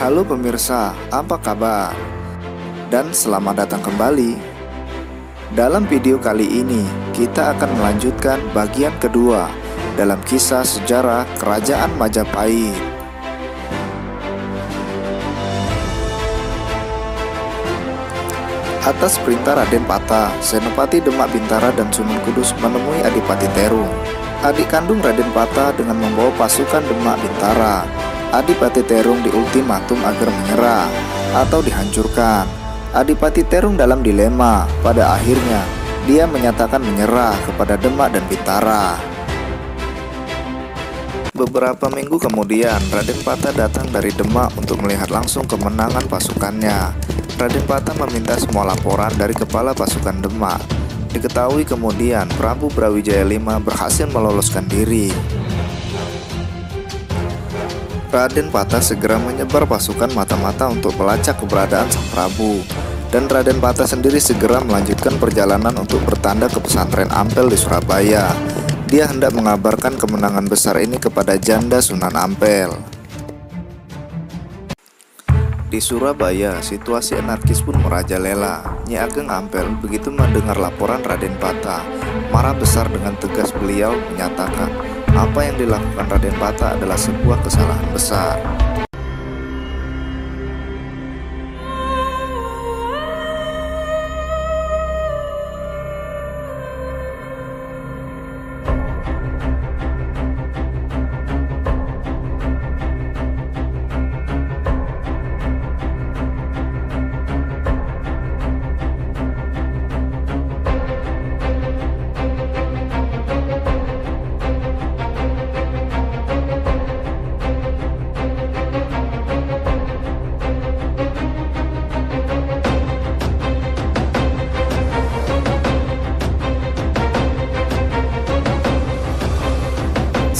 Halo pemirsa, apa kabar? Dan selamat datang kembali. Dalam video kali ini, kita akan melanjutkan bagian kedua dalam kisah sejarah Kerajaan Majapahit. Atas perintah Raden Pata, Senopati Demak Bintara dan Sunan Kudus menemui Adipati Terung, adik kandung Raden Pata, dengan membawa pasukan Demak Bintara. Adipati Terung diultimatum agar menyerah atau dihancurkan. Adipati Terung dalam dilema. Pada akhirnya, dia menyatakan menyerah kepada Demak dan Bintara. Beberapa minggu kemudian, Raden Pata datang dari Demak untuk melihat langsung kemenangan pasukannya. Raden Pata meminta semua laporan dari kepala pasukan Demak. Diketahui kemudian Prabu Brawijaya V berhasil meloloskan diri. Raden Pata segera menyebar pasukan mata-mata untuk melacak keberadaan sang Prabu. Dan Raden Pata sendiri segera melanjutkan perjalanan untuk bertanda ke pesantren Ampel di Surabaya. Dia hendak mengabarkan kemenangan besar ini kepada janda Sunan Ampel. Di Surabaya, situasi anarkis pun merajalela. Nyi Ageng Ampel begitu mendengar laporan Raden Pata, marah besar. Dengan tegas beliau menyatakan, apa yang dilakukan Raden Pata adalah sebuah kesalahan besar.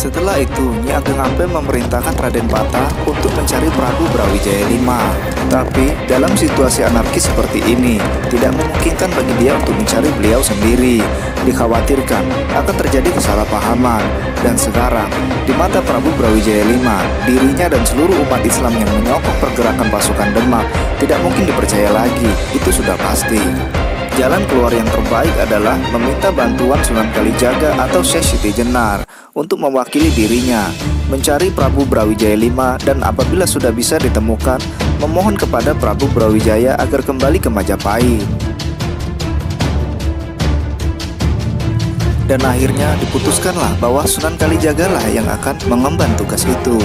Setelah itu, Nyi Ageng Ampel memerintahkan Raden Pata untuk mencari Prabu Brawijaya V. Tapi, dalam situasi anarkis seperti ini, tidak memungkinkan bagi dia untuk mencari beliau sendiri. Dikhawatirkan akan terjadi kesalahpahaman. Dan sekarang, di mata Prabu Brawijaya V, dirinya dan seluruh umat Islam yang menyokong pergerakan pasukan Demak tidak mungkin dipercaya lagi. Itu sudah pasti. Jalan keluar yang terbaik adalah meminta bantuan Sunan Kalijaga atau Syekh Siti Jenar untuk mewakili dirinya, mencari Prabu Brawijaya V, dan apabila sudah bisa ditemukan, memohon kepada Prabu Brawijaya agar kembali ke Majapahit. Dan akhirnya diputuskanlah bahwa Sunan Kalijaga lah yang akan mengemban tugas itu.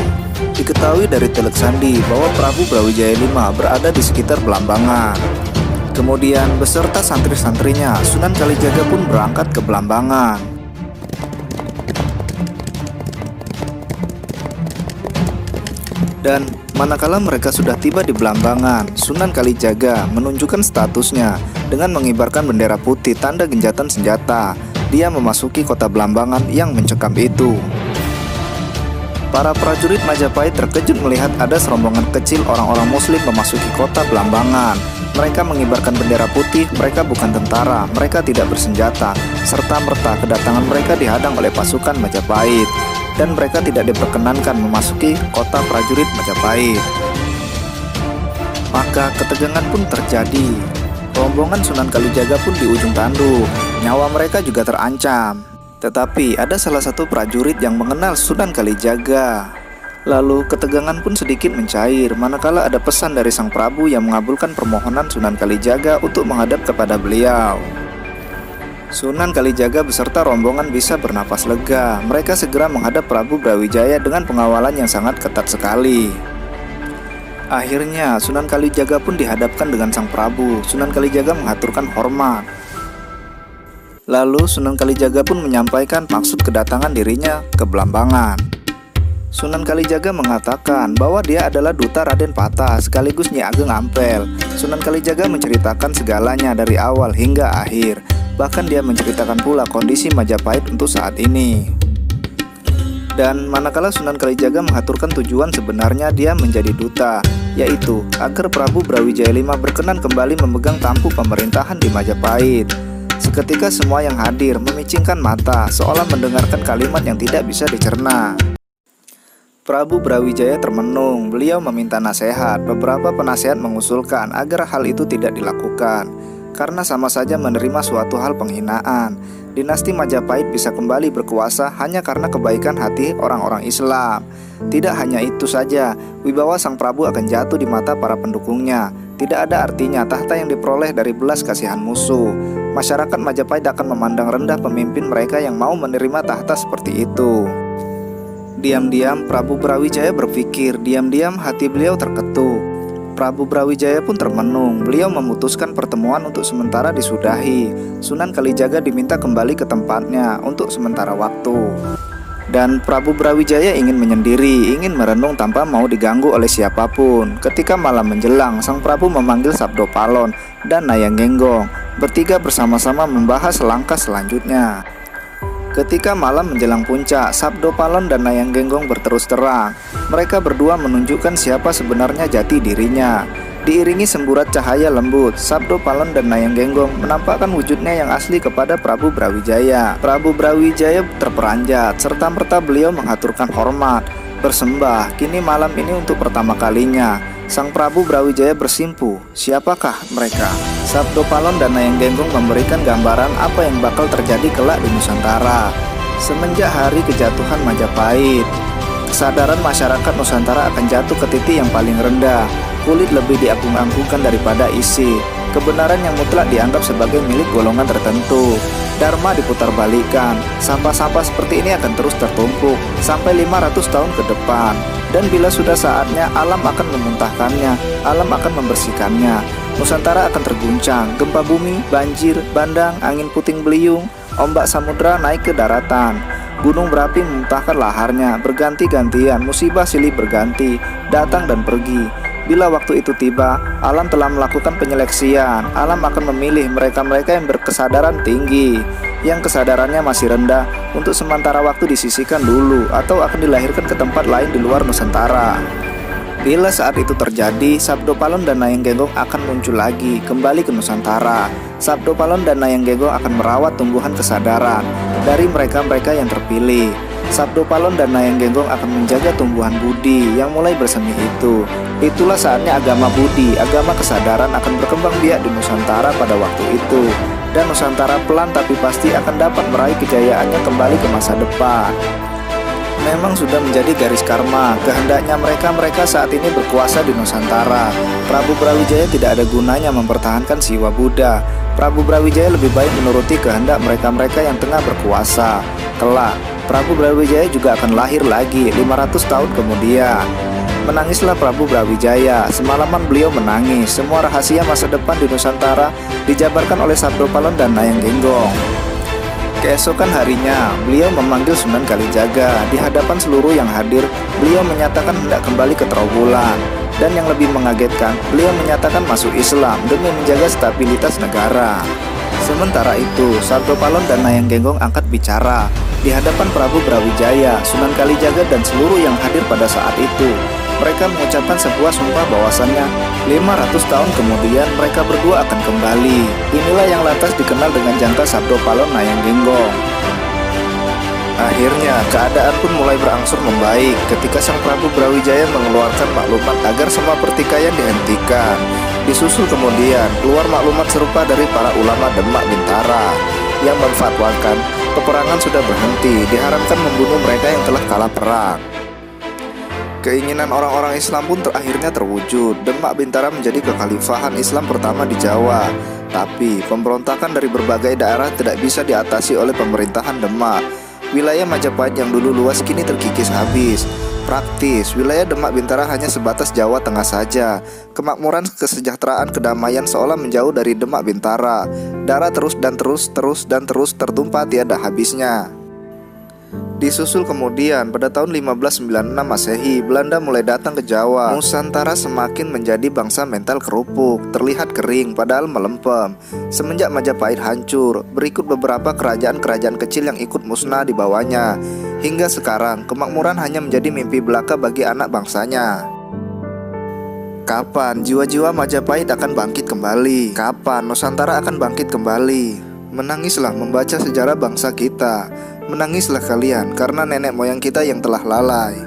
Diketahui dari Teluk Sandi bahwa Prabu Brawijaya V berada di sekitar Belambangan. Kemudian beserta santri-santrinya, Sunan Kalijaga pun berangkat ke Belambangan. Dan manakala mereka sudah tiba di Belambangan, Sunan Kalijaga menunjukkan statusnya dengan mengibarkan bendera putih tanda genjatan senjata. Dia memasuki kota Belambangan yang mencekam itu. Para prajurit Majapahit terkejut melihat ada serombongan kecil orang-orang Muslim memasuki kota Belambangan. Mereka mengibarkan bendera putih, mereka bukan tentara, mereka tidak bersenjata, serta-merta kedatangan mereka dihadang oleh pasukan Majapahit, dan mereka tidak diperkenankan memasuki kota prajurit Majapahit. Maka ketegangan pun terjadi. Rombongan Sunan Kalijaga pun di ujung tanduk, nyawa mereka juga terancam. Tetapi ada salah satu prajurit yang mengenal Sunan Kalijaga. Lalu ketegangan pun sedikit mencair manakala ada pesan dari sang Prabu yang mengabulkan permohonan Sunan Kalijaga untuk menghadap kepada beliau. Sunan Kalijaga beserta rombongan bisa bernapas lega. Mereka segera menghadap Prabu Brawijaya dengan pengawalan yang sangat ketat sekali. Akhirnya Sunan Kalijaga pun dihadapkan dengan sang Prabu. Sunan Kalijaga mengaturkan hormat. Lalu Sunan Kalijaga pun menyampaikan maksud kedatangan dirinya ke Belambangan. Sunan Kalijaga mengatakan bahwa dia adalah duta Raden Pata sekaligus Nyi Ageng Ampel. Sunan Kalijaga menceritakan segalanya dari awal hingga akhir. Bahkan dia menceritakan pula kondisi Majapahit untuk saat ini. Dan manakala Sunan Kalijaga mengaturkan tujuan sebenarnya dia menjadi duta, yaitu agar Prabu Brawijaya V berkenan kembali memegang tampuk pemerintahan di Majapahit. Seketika semua yang hadir memicingkan mata seolah mendengarkan kalimat yang tidak bisa dicerna. Prabu Brawijaya termenung. Beliau meminta nasihat. Beberapa penasehat mengusulkan agar hal itu tidak dilakukan, karena sama saja menerima suatu hal penghinaan. Dinasti Majapahit bisa kembali berkuasa hanya karena kebaikan hati orang-orang Islam. Tidak hanya itu saja, wibawa sang Prabu akan jatuh di mata para pendukungnya. Tidak ada artinya tahta yang diperoleh dari belas kasihan musuh. Masyarakat Majapahit akan memandang rendah pemimpin mereka yang mau menerima tahta seperti itu. Diam-diam Prabu Brawijaya berpikir, diam-diam hati beliau terketuk. Prabu Brawijaya pun termenung. Beliau memutuskan pertemuan untuk sementara disudahi. Sunan Kalijaga diminta kembali ke tempatnya untuk sementara waktu. Dan Prabu Brawijaya ingin menyendiri, ingin merenung tanpa mau diganggu oleh siapapun. Ketika malam menjelang, sang Prabu memanggil Sabdo Palon dan Nayang Genggong. Bertiga bersama-sama membahas langkah selanjutnya. Ketika malam menjelang puncak, Sabdo Palon dan Nayang Genggong berterus terang. Mereka berdua menunjukkan siapa sebenarnya jati dirinya. Diiringi semburat cahaya lembut, Sabdo Palon dan Nayang Genggong menampakkan wujudnya yang asli kepada Prabu Brawijaya. Prabu Brawijaya terperanjat, serta-merta beliau mengaturkan hormat, bersembah. Kini malam ini untuk pertama kalinya sang Prabu Brawijaya bersimpu. Siapakah mereka? Sabdo Palon dan Nayang Genggong memberikan gambaran apa yang bakal terjadi kelak di Nusantara. Semenjak hari kejatuhan Majapahit, kesadaran masyarakat Nusantara akan jatuh ke titik yang paling rendah. Kulit lebih diagung-agungkan daripada isi. Kebenaran yang mutlak dianggap sebagai milik golongan tertentu. Dharma diputarbalikkan. Sampah-sampah seperti ini akan terus tertumpuk sampai 500 tahun ke depan. Dan bila sudah saatnya, alam akan memuntahkannya, alam akan membersihkannya. Nusantara akan terguncang, gempa bumi, banjir, bandang, angin puting beliung, ombak samudra naik ke daratan. Gunung berapi memuntahkan laharnya, berganti-gantian, musibah silih berganti, datang dan pergi. Bila waktu itu tiba, alam telah melakukan penyeleksian. Alam akan memilih mereka-mereka yang berkesadaran tinggi, yang kesadarannya masih rendah, untuk sementara waktu disisihkan dulu, atau akan dilahirkan ke tempat lain di luar Nusantara. Bila saat itu terjadi, Sabdo Palon dan Nayang Genggong akan muncul lagi, kembali ke Nusantara. Sabdo Palon dan Nayang Genggong akan merawat tumbuhan kesadaran dari mereka-mereka yang terpilih. Sabdo Palon dan Nayang Genggong akan menjaga tumbuhan budi yang mulai bersemi itu. Itulah saatnya agama budi, agama kesadaran akan berkembang biak di Nusantara pada waktu itu. Dan Nusantara pelan tapi pasti akan dapat meraih kejayaannya kembali ke masa depan. Memang sudah menjadi garis karma, kehendaknya mereka saat ini berkuasa di Nusantara. Prabu Brawijaya tidak ada gunanya mempertahankan siwa Buddha. Prabu Brawijaya lebih baik menuruti kehendak mereka-mereka yang tengah berkuasa. Kelak, Prabu Brawijaya juga akan lahir lagi 500 tahun kemudian. Menangislah Prabu Brawijaya. Semalaman beliau menangis. Semua rahasia masa depan di Nusantara dijabarkan oleh Sabdo Palon dan Nayang Genggong. Keesokan harinya, beliau memanggil Sunan Kalijaga. Di hadapan seluruh yang hadir, beliau menyatakan hendak kembali ke Trowulan. Dan yang lebih mengagetkan, beliau menyatakan masuk Islam demi menjaga stabilitas negara. Sementara itu, Sabdo Palon dan Nayang Genggong angkat bicara di hadapan Prabu Brawijaya, Sunan Kalijaga dan seluruh yang hadir pada saat itu. Mereka mengucapkan sebuah sumpah bahwasannya 500 tahun kemudian mereka berdua akan kembali. Inilah yang lantas dikenal dengan jangka Sabdo Palon Nayang Genggong. Akhirnya, keadaan pun mulai berangsur membaik ketika sang Prabu Brawijaya mengeluarkan maklumat agar semua pertikaian dihentikan. Disusul kemudian keluar maklumat serupa dari para ulama Demak Bintara yang memfatwakan peperangan sudah berhenti, diharamkan membunuh mereka yang telah kalah perang. Keinginan orang-orang Islam pun akhirnya terwujud. Demak Bintara menjadi kekhalifahan Islam pertama di Jawa. Tapi pemberontakan dari berbagai daerah tidak bisa diatasi oleh pemerintahan Demak. Wilayah Majapahit yang dulu luas kini terkikis habis. Praktis, wilayah Demak Bintara hanya sebatas Jawa Tengah saja. Kemakmuran, kesejahteraan, kedamaian seolah menjauh dari Demak Bintara. Darah terus tertumpah tiada habisnya. Disusul kemudian pada tahun 1596 Masehi, Belanda mulai datang ke Jawa. Nusantara semakin menjadi bangsa mental kerupuk, terlihat kering padahal melempem. Semenjak Majapahit hancur, berikut beberapa kerajaan-kerajaan kecil yang ikut musnah di bawahnya. Hingga sekarang, kemakmuran hanya menjadi mimpi belaka bagi anak bangsanya. Kapan jiwa-jiwa Majapahit akan bangkit kembali? Kapan Nusantara akan bangkit kembali? Menangislah membaca sejarah bangsa kita. Menangislah kalian karena nenek moyang kita yang telah lalai.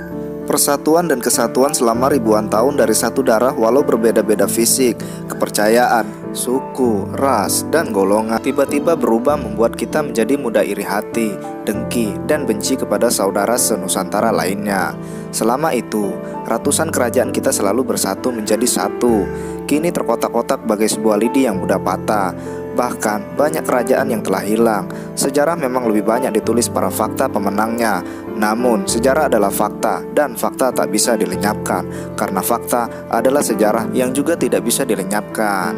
persatuan dan kesatuan selama ribuan tahun dari satu darah walau berbeda-beda fisik, kepercayaan, suku, ras, dan golongan tiba-tiba berubah membuat kita menjadi mudah iri hati, dengki, dan benci kepada saudara senusantara lainnya. Selama itu, ratusan kerajaan kita selalu bersatu menjadi satu. Kini terkotak-kotak bagai sebuah lidi yang mudah patah. Bahkan banyak kerajaan yang telah hilang. Sejarah memang lebih banyak ditulis para fakta pemenangnya. Namun sejarah adalah fakta, dan fakta tak bisa dilenyapkan. Karena fakta adalah sejarah yang juga tidak bisa dilenyapkan.